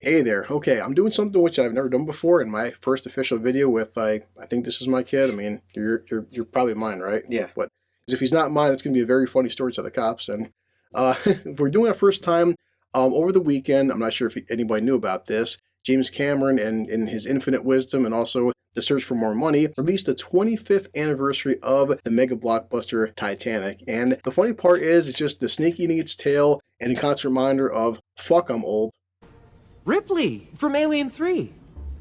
Hey there. Okay, I'm doing something which I've never done before in my first official video with I think this is my kid. I mean, you're probably mine, right? Yeah. But because if he's not mine, it's gonna be a very funny story to the cops. And we're doing our first time over the weekend. I'm not sure if anybody knew about this. James Cameron and in his infinite wisdom and also the search for more money released the 25th anniversary of the mega blockbuster Titanic. And the funny part is it's just the snake eating its tail and a constant reminder of fuck, I'm old. Ripley from Alien 3.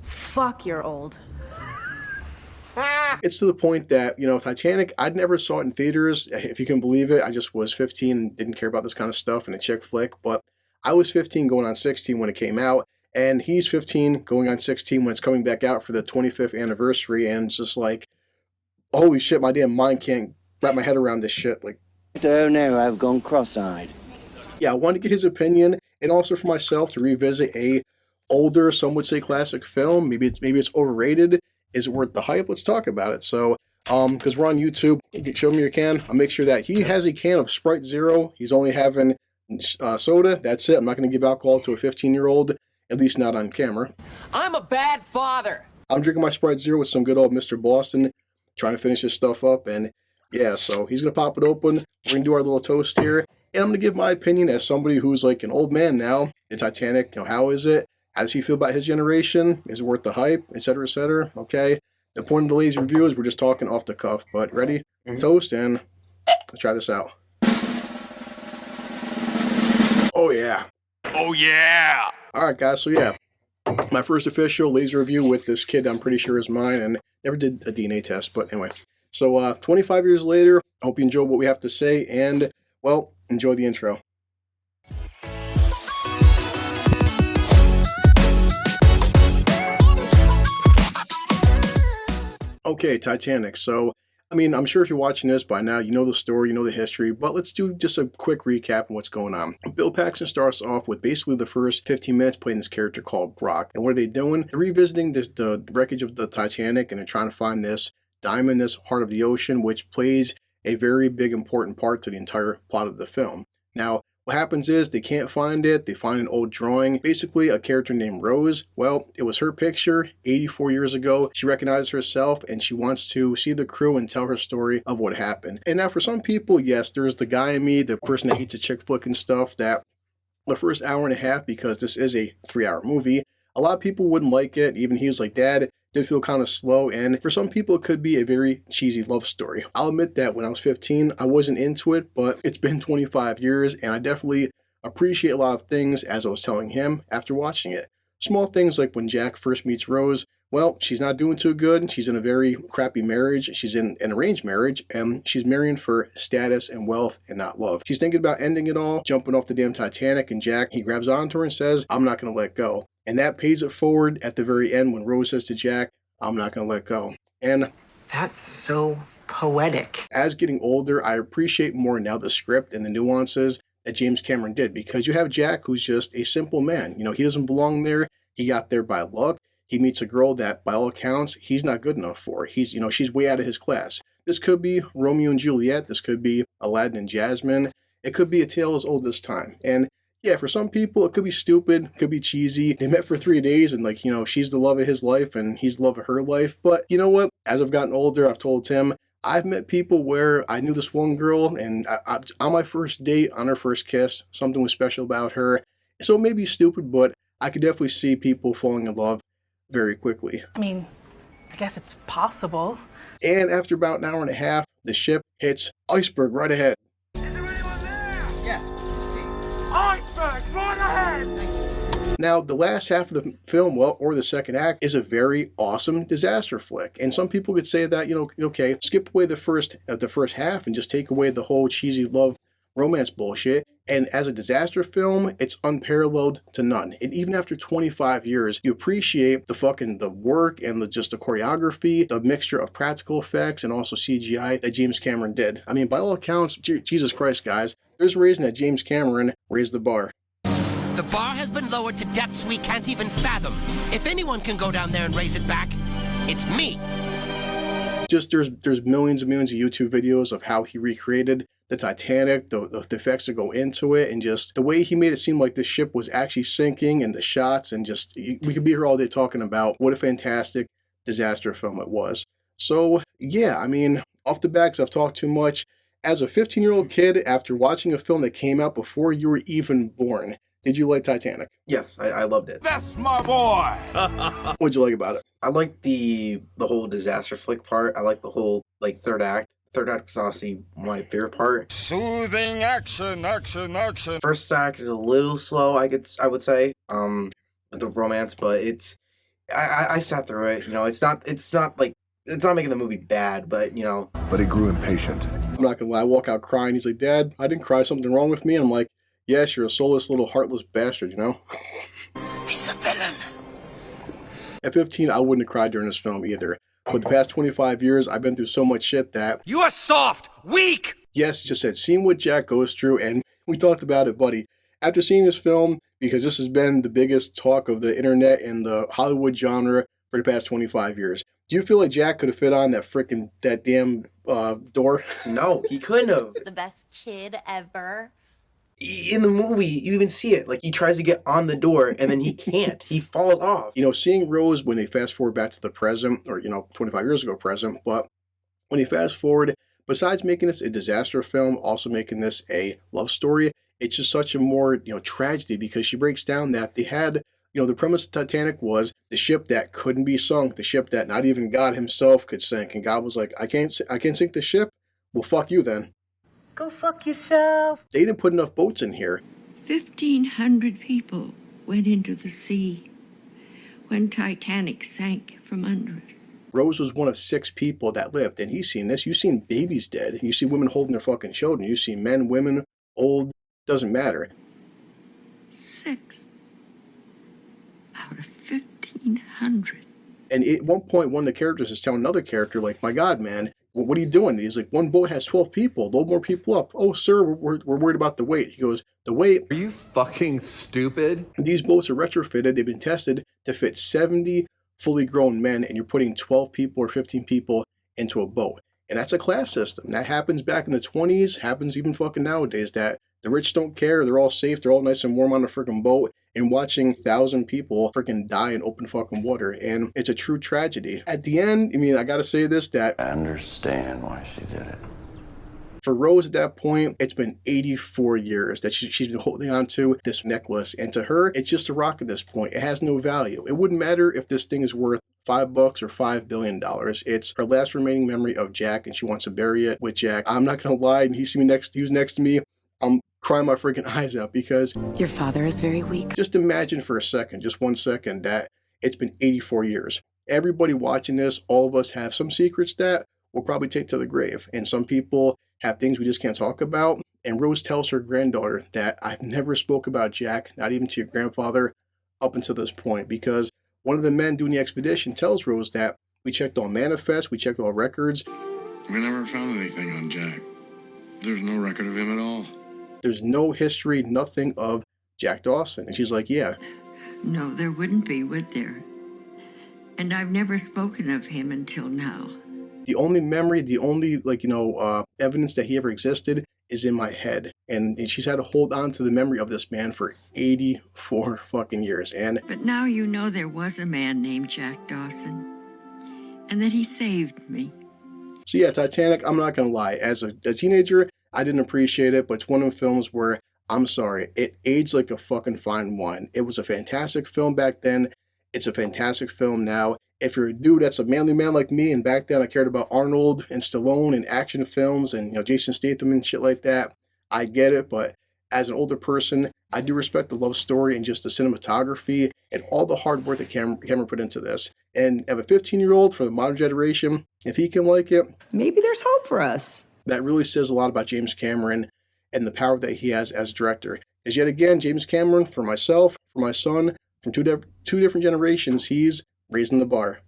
Fuck, you're old. It's to the point that, Titanic, I never saw it in theaters, if you can believe it. I just was 15 and didn't care about this kind of stuff in a chick flick, but I was 15 going on 16 when it came out, and he's 15 going on 16 when it's coming back out for the 25th anniversary, and it's just like, holy shit, my damn mind can't wrap my head around this shit. Like, Oh no, I've gone cross-eyed. yeah, I wanted to get his opinion, and also for myself to revisit a older, some would say classic film. Maybe it's overrated. Is it worth the hype? Let's talk about it. So, because we're on YouTube, show me your can. I'll make sure that he has a can of Sprite Zero. He's only having soda. That's it. I'm not going to give alcohol to a 15-year-old, at least not on camera. I'm a bad father. I'm drinking my Sprite Zero with some good old Mr. Boston, trying to finish his stuff up, and yeah, so he's going to pop it open. We're going to do our little toast here, and I'm going to give my opinion as somebody who's like an old man now. The Titanic, how is it? How does he feel about his generation? Is it worth the hype? Etc., etc. Okay. The point of the lazy review is we're just talking off the cuff. But ready? Toast, and let's try this out. Oh yeah. Oh yeah. All right, guys. So yeah, my first official laser review with this kid. I'm pretty sure is mine, and never did a DNA test. But anyway, so 25 years later, I hope you enjoy what we have to say, and well, enjoy the intro. Okay, Titanic. So, I mean, I'm sure if you're watching this by now, you know the story, you know the history, but let's do just a quick recap on what's going on. Bill Paxton starts off with basically the first 15 minutes playing this character called Brock. And what are they doing? They're revisiting the wreckage of the Titanic, and they're trying to find this diamond, this heart of the ocean, which plays a very big important part to the entire plot of the film. Now, what happens is they can't find it. They find an old drawing, basically a character named Rose. Well, it was her picture 84 years ago. She recognizes herself and she wants to see the crew and tell her story of what happened. And now for some people, yes, there's the guy in me, the person that hates a chick flick and stuff, that the first hour and a half, because this is a 3-hour movie, a lot of people wouldn't like it. Even he was like, Dad, did feel kind of slow, and for some people it could be a very cheesy love story. I'll admit that when I was 15 I wasn't into it, but it's been 25 years and I definitely appreciate a lot of things, as I was telling him after watching it. Small things like when Jack first meets Rose, well, she's not doing too good. She's in a very crappy marriage. She's in an arranged marriage, and she's marrying for status and wealth and not love. She's thinking about ending it all, jumping off the damn Titanic, and Jack, he grabs onto her and says, I'm not going to let go. And that pays it forward at the very end when Rose says to Jack, I'm not going to let go. And that's so poetic. As getting older, I appreciate more now the script and the nuances that James Cameron did, because you have Jack, who's just a simple man. He doesn't belong there. He got there by luck. He meets a girl that, by all accounts, he's not good enough for. She's way out of his class. This could be Romeo and Juliet. This could be Aladdin and Jasmine. It could be a tale as old as time. And yeah, for some people, it could be stupid, could be cheesy. They met for 3 days and she's the love of his life and he's the love of her life. But you know what? As I've gotten older, I've told Tim, I've met people where I knew this one girl and on my first date, on her first kiss, something was special about her. So it may be stupid, but I could definitely see people falling in love very quickly. I mean, I guess it's possible. And after about an hour and a half, the ship hits iceberg right ahead. Now, the last half of the film, or the second act, is a very awesome disaster flick. And some people could say that, okay, skip away the first half and just take away the whole cheesy love romance bullshit. And as a disaster film, it's unparalleled to none. And even after 25 years, you appreciate the work and the choreography, the mixture of practical effects and also CGI that James Cameron did. I mean, by all accounts, Jesus Christ, guys, there's a reason that James Cameron raised the bar. The bar has been lowered to depths we can't even fathom. If anyone can go down there and raise it back, it's me. Just there's millions and millions of YouTube videos of how he recreated the Titanic, the effects that go into it, and just the way he made it seem like the ship was actually sinking, and the shots, and just, we could be here all day talking about what a fantastic disaster film it was. So, yeah, I mean, off the bat, 'cause I've talked too much, as a 15-year-old kid, after watching a film that came out before you were even born, did you like Titanic? Yes, I loved it. That's my boy. What'd you like about it? I like the whole disaster flick part. I like the whole like third act. Third act was honestly my favorite part. Soothing action, action, action. First act is a little slow, I would say, with the romance, but I sat through it. You know, it's not making the movie bad, but you know. But he grew impatient. I'm not gonna lie, I walk out crying. He's like, Dad, I didn't cry, something wrong with me? And I'm like, yes, you're a soulless little heartless bastard, you know? He's a villain. At 15, I wouldn't have cried during this film either. But the past 25 years, I've been through so much shit that, You are soft, weak. yes, just said, seeing what Jack goes through, and we talked about it, buddy. After seeing this film, because this has been the biggest talk of the internet and the Hollywood genre for the past 25 years, do you feel like Jack could have fit on that damn door? No, he couldn't have. The best kid ever. In the movie, you even see it. Like, he tries to get on the door, and then he can't. He falls off. You know, seeing Rose when they fast forward back to the present, or, 25 years ago present, but when they fast forward, besides making this a disaster film, also making this a love story, it's just such a more, tragedy, because she breaks down that they had, the premise of Titanic was the ship that couldn't be sunk, the ship that not even God himself could sink, and God was like, I can't sink the ship? Well, fuck you then. Go fuck yourself. They didn't put enough boats in here. 1,500 people went into the sea when Titanic sank from under us. Rose was one of 6 people that lived, and he's seen this. You've seen babies dead. You see women holding their fucking children. You see men, women, old, doesn't matter. 6 out of 1,500. And at one point, one of the characters is telling another character, like, my God, man, what are you doing? He's like, one boat has 12 people. Load more people up. Oh, sir, we're worried about the weight. He goes, the weight? Are you fucking stupid? These boats are retrofitted. They've been tested to fit 70 fully grown men, and you're putting 12 people or 15 people into a boat. And that's a class system. That happens back in the 20s, happens even fucking nowadays, that the rich don't care. They're all safe. They're all nice and warm on a freaking boat, and watching 1,000 people freaking die in open fucking water. And it's a true tragedy. At the end, I gotta say this, that I understand why she did it. for Rose at that point, it's been 84 years that she's been holding on to this necklace. And to her, it's just a rock at this point. It has no value. It wouldn't matter if this thing is worth $5 or $5 billion. It's her last remaining memory of Jack, and she wants to bury it with Jack. I'm not gonna lie, and he was next to me. I'm crying my freaking eyes out, because Your father is very weak. just imagine for a second, just 1 second, that it's been 84 years. Everybody watching this, all of us have some secrets that we'll probably take to the grave. And some people have things we just can't talk about. And Rose tells her granddaughter that I've never spoke about Jack, not even to your grandfather, up until this point. Because one of the men doing the expedition tells Rose that we checked all manifests, we checked all records. We never found anything on Jack. There's no record of him at all. There's no history, nothing of Jack Dawson. And she's like, yeah. No, there wouldn't be, would there? And I've never spoken of him until now. The only memory, the only, evidence that he ever existed is in my head. And she's had to hold on to the memory of this man for 84 fucking years. But now you know there was a man named Jack Dawson, and that he saved me. So yeah, Titanic, I'm not going to lie. As a teenager, I didn't appreciate it, but it's one of the films where, I'm sorry, it aged like a fucking fine wine. It was a fantastic film back then. It's a fantastic film now. If you're a dude that's a manly man like me, and back then I cared about Arnold and Stallone and action films and Jason Statham and shit like that, I get it. But as an older person, I do respect the love story and just the cinematography and all the hard work that Cameron put into this. And as a 15-year-old for the modern generation, if he can like it, Maybe there's hope for us. that really says a lot about James Cameron and the power that he has as director. Because yet again, James Cameron, for myself, for my son, from two different generations, he's raising the bar.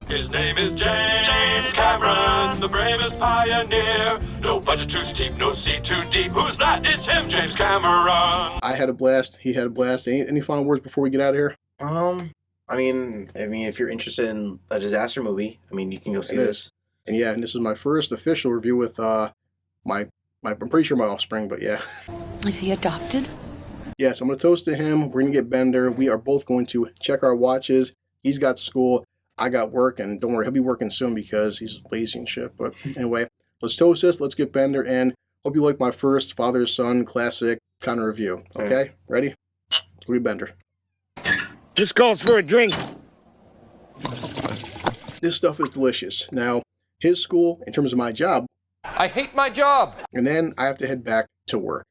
His name is James Cameron, the bravest pioneer. No budget too steep, no sea too deep. Who's that? It's him, James Cameron. I had a blast. He had a blast. Any final words before we get out of here? I mean, if you're interested in a disaster movie, you can go see this. And yeah, and this is my first official review with my I'm pretty sure my offspring, but yeah. Is he adopted? Yeah, so I'm going to toast to him. We're going to get Bender. We are both going to check our watches. He's got school. I got work, and don't worry, he'll be working soon because he's lazy and shit. But anyway, let's toast this. Let's get Bender in. Hope you like my first father-son classic kind of review. Okay? Ready? Let's go get Bender. This calls for a drink. This stuff is delicious. Now, his school, in terms of my job, I hate my job. and then I have to head back to work.